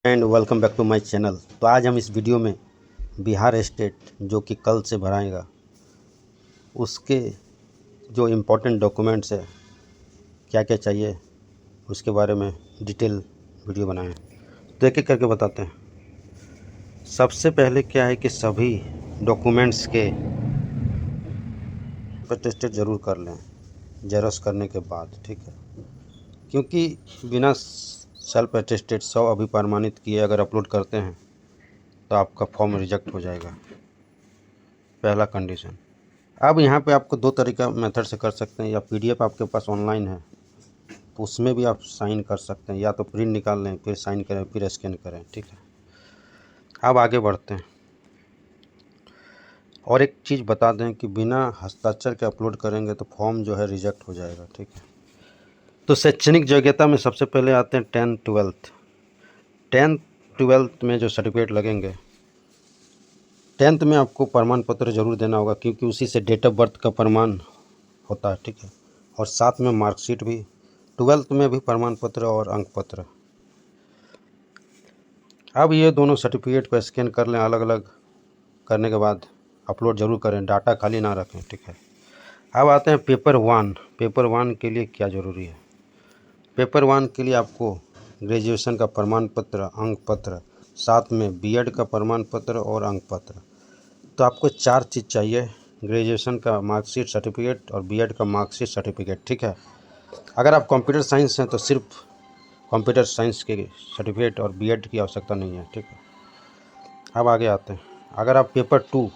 And welcome back to my channel. तो आज हम इस वीडियो में बिहार स्टेट जो कि कल से भराएगा उसके जो इम्पोर्टेंट डॉक्यूमेंट्स है, क्या क्या चाहिए, उसके बारे में डिटेल वीडियो बनाएं। तो एक एक करके बताते हैं। सबसे पहले क्या है कि सभी डॉक्यूमेंट्स के अटेस्टेड ज़रूर कर लें जेरॉक्स करने के बाद, ठीक है। क्योंकि बिना सेल्फ अटेस्टेड 100 अभी प्रमाणित किए अगर अपलोड करते हैं तो आपका फॉर्म रिजेक्ट हो जाएगा। पहला कंडीशन। अब यहाँ पे आपको दो तरीका मेथड से कर सकते हैं, या पीडीएफ आपके पास ऑनलाइन है तो उसमें भी आप साइन कर सकते हैं, या तो प्रिंट निकाल लें फिर साइन करें फिर स्कैन करें, ठीक है। अब आगे बढ़ते हैं। और एक चीज़ बता दें कि बिना हस्ताक्षर के अपलोड करेंगे तो फॉर्म जो है रिजेक्ट हो जाएगा, ठीक है। तो शैक्षणिक योग्यता में सबसे पहले आते हैं 10th-12th में जो सर्टिफिकेट लगेंगे, 10th में आपको प्रमाण पत्र ज़रूर देना होगा क्योंकि उसी से डेट ऑफ बर्थ का प्रमाण होता है, ठीक है। और साथ में मार्कशीट भी। 12th में भी प्रमाण पत्र और अंक पत्र। अब ये दोनों सर्टिफिकेट को स्कैन कर लें, अलग अलग करने के बाद अपलोड ज़रूर करें, डाटा खाली ना रखें, ठीक है। अब आते हैं पेपर 1। पेपर 1 के लिए क्या ज़रूरी है। पेपर 1 के लिए आपको ग्रेजुएशन का प्रमाण पत्र, अंक पत्र, साथ में बीएड का प्रमाण पत्र और अंक पत्र। तो आपको 4 चीज़ चाहिए। ग्रेजुएशन का मार्कशीट सर्टिफिकेट और बीएड का मार्कशीट सर्टिफिकेट, ठीक है। अगर आप कंप्यूटर साइंस हैं तो सिर्फ कंप्यूटर साइंस के सर्टिफिकेट और बीएड की आवश्यकता नहीं है, ठीक है। अब आगे आते हैं। अगर आप पेपर 2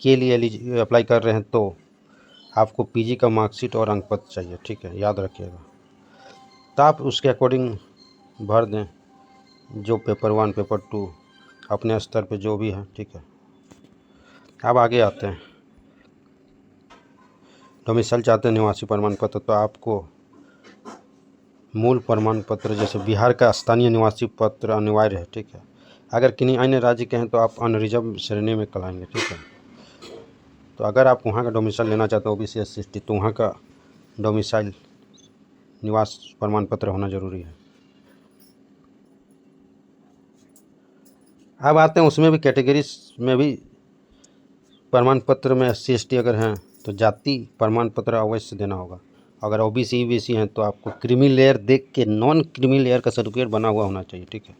के लिए अप्लाई कर रहे हैं तो आपको पीजी का मार्कशीट और अंक पत्र चाहिए, ठीक है, याद रखिएगा। तो आप उसके अकॉर्डिंग भर दें, जो पेपर 1 पेपर 2 अपने स्तर पे जो भी है, ठीक है। अब आगे आते हैं। डोमिसाइल चाहते हैं निवासी प्रमाण पत्र, तो आपको मूल प्रमाण पत्र जैसे बिहार का स्थानीय निवासी पत्र अनिवार्य है, ठीक है। अगर किन्हीं अन्य राज्य के हैं तो आप अनरिजर्व श्रेणी में कहलाएंगे, ठीक है। तो अगर आप वहाँ का डोमिसाइल लेना चाहते हो ओबीसी SC ST, तो वहाँ का डोमिसाइल निवास प्रमाण पत्र होना ज़रूरी है। अब आते हैं उसमें भी कैटेगरीज में भी प्रमाण पत्र में SC ST अगर हैं तो जाति प्रमाण पत्र अवश्य देना होगा। अगर ओबीसी EBC हैं तो आपको क्रीमी लेयर देख के नॉन क्रीमी लेयर का सर्टिफिकेट बना हुआ होना चाहिए, ठीक है।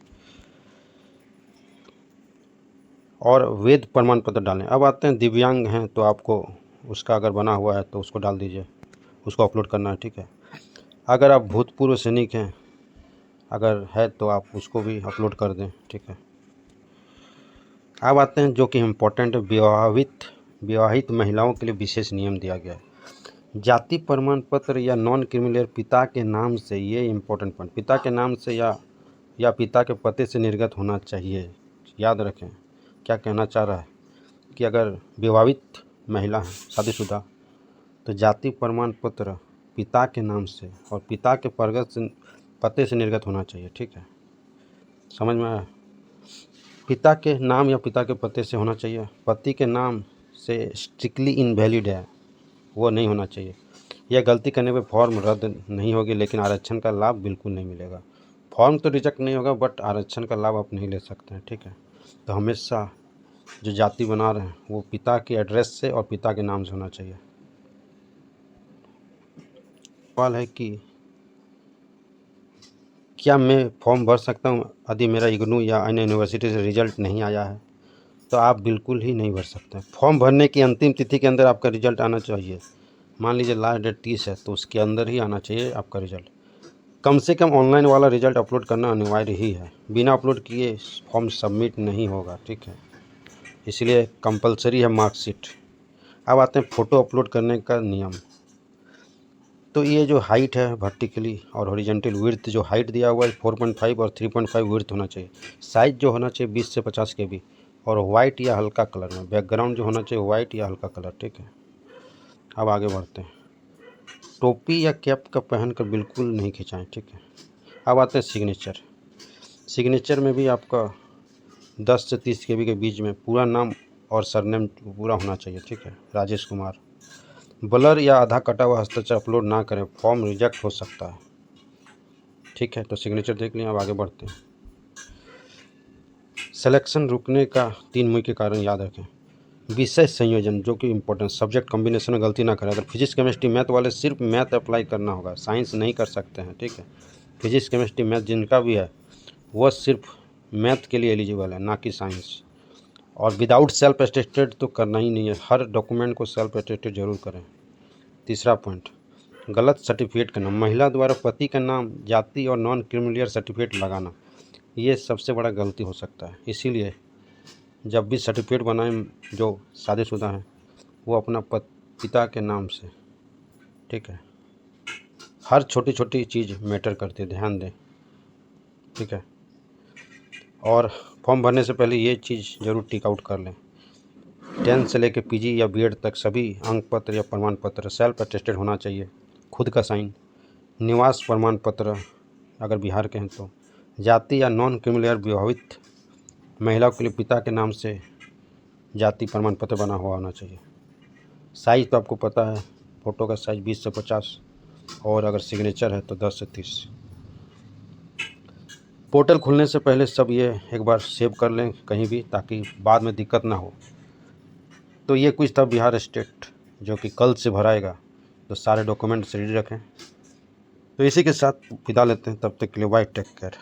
और वेद प्रमाण पत्र डालें। अब आते हैं दिव्यांग हैं तो आपको उसका अगर बना हुआ है तो उसको डाल दीजिए, उसको अपलोड करना है, ठीक है। अगर आप भूतपूर्व सैनिक हैं अगर है तो आप उसको भी अपलोड कर दें, ठीक है। अब आते हैं जो कि इम्पोर्टेंट है, विवाहित महिलाओं के लिए विशेष नियम दिया गया है। जाति प्रमाण पत्र या नॉन क्रिमिनल पिता के नाम से, ये इम्पोर्टेंट पॉइंट, पिता के नाम से या पिता के पते से निर्गत होना चाहिए। याद रखें क्या कहना चाह रहा है कि अगर विवाहित महिला है, शादीशुदा, तो जाति प्रमाण पत्र पिता के नाम से और पिता के पते से निर्गत होना चाहिए, ठीक है। समझ में आया। पिता के नाम या पिता के पते से होना चाहिए। पति के नाम से स्ट्रिक्टली इनवैलिड है, वो नहीं होना चाहिए। यह गलती करने पे फॉर्म रद्द नहीं होगी, लेकिन आरक्षण का लाभ बिल्कुल नहीं मिलेगा। फॉर्म तो रिजेक्ट नहीं होगा बट आरक्षण का लाभ आप नहीं ले सकते हैं, ठीक है। तो हमेशा जो जाति बना रहे हैं वो पिता के एड्रेस से और पिता के नाम से होना चाहिए। सवाल है कि क्या मैं फॉर्म भर सकता हूँ यदि मेरा इग्नू या अन्य यूनिवर्सिटी से रिजल्ट नहीं आया है। तो आप बिल्कुल ही नहीं भर सकते। फॉर्म भरने की अंतिम तिथि के अंदर आपका रिजल्ट आना चाहिए। मान लीजिए लास्ट डेट 30 है तो उसके अंदर ही आना चाहिए आपका रिजल्ट। कम से कम ऑनलाइन वाला रिजल्ट अपलोड करना अनिवार्य ही है। बिना अपलोड किए फॉर्म सबमिट नहीं होगा, ठीक है। इसलिए कंपलसरी है मार्कशीट। अब आते हैं फ़ोटो अपलोड करने का नियम। तो ये जो हाइट है वर्टिकली और हॉरिजॉन्टल विड्थ, जो हाइट दिया हुआ है 4.5 और 3.5 विड्थ होना चाहिए। साइज़ जो होना चाहिए 20 से 50 KB और वाइट या हल्का कलर में। बैकग्राउंड जो होना चाहिए वाइट या हल्का कलर, ठीक है। अब आगे बढ़ते हैं। टोपी या कैप का पहन कर बिल्कुल नहीं खिंचाएं, ठीक है। अब आते हैं सिग्नेचर। सिग्नेचर में भी आपका 10 से 30 KB के बीच में पूरा नाम और सरनेम पूरा होना चाहिए, ठीक है। राजेश कुमार। ब्लर या आधा कटा हुआ हस्ताक्षर अपलोड ना करें, फॉर्म रिजेक्ट हो सकता है, ठीक है। तो सिग्नेचर देख लिया। अब आगे बढ़ते हैं। सिलेक्शन रुकने का 3 मुख्य कारण याद रखें। विषय संयोजन जो कि इम्पोर्टेंट, सब्जेक्ट कॉम्बिनेशन में गलती ना करें। अगर फिजिक्स केमिस्ट्री मैथ वाले सिर्फ मैथ अप्लाई करना होगा, साइंस नहीं कर सकते हैं, ठीक है। फिजिक्स केमिस्ट्री मैथ जिनका भी है वह सिर्फ मैथ के लिए एलिजिबल है, ना कि साइंस। और विदाउट सेल्फ अटेस्टेड तो करना ही नहीं है, हर डॉक्यूमेंट को सेल्फ अटेस्टेड जरूर करें। तीसरा पॉइंट, गलत सर्टिफिकेट का नाम, महिला द्वारा पति का नाम, जाति और नॉन क्रिमिलियर सर्टिफिकेट लगाना, ये सबसे बड़ा गलती हो सकता है। इसीलिए जब भी सर्टिफिकेट बनाएं जो शादीशुदा हैं वो अपना पिता के नाम से, ठीक है। हर छोटी छोटी चीज़ मैटर करती है, ध्यान दें, ठीक है। और फॉर्म भरने से पहले ये चीज़ ज़रूर टिक आउट कर लें, 10th से लेकर पीजी या बीएड तक सभी अंक पत्र या प्रमाण पत्र सेल्फ अटेस्टेड होना चाहिए, खुद का साइन, निवास प्रमाण पत्र अगर बिहार के हैं तो, जाति या नॉन क्रिमिलियर विवाहित महिलाओं के लिए पिता के नाम से जाति प्रमाण पत्र बना हुआ होना चाहिए। साइज़ तो आपको पता है, फ़ोटो का साइज़ 20 से 50 और अगर सिग्नेचर है तो 10 से 30। पोर्टल खुलने से पहले सब ये एक बार सेव कर लें कहीं भी, ताकि बाद में दिक्कत ना हो। तो ये कुछ था बिहार स्टेट जो कि कल से भराएगा, तो सारे डॉक्यूमेंट्स रेडी रखें। तो इसी के साथ विदा लेते हैं, तब तक के लिए बाय, टेक केयर।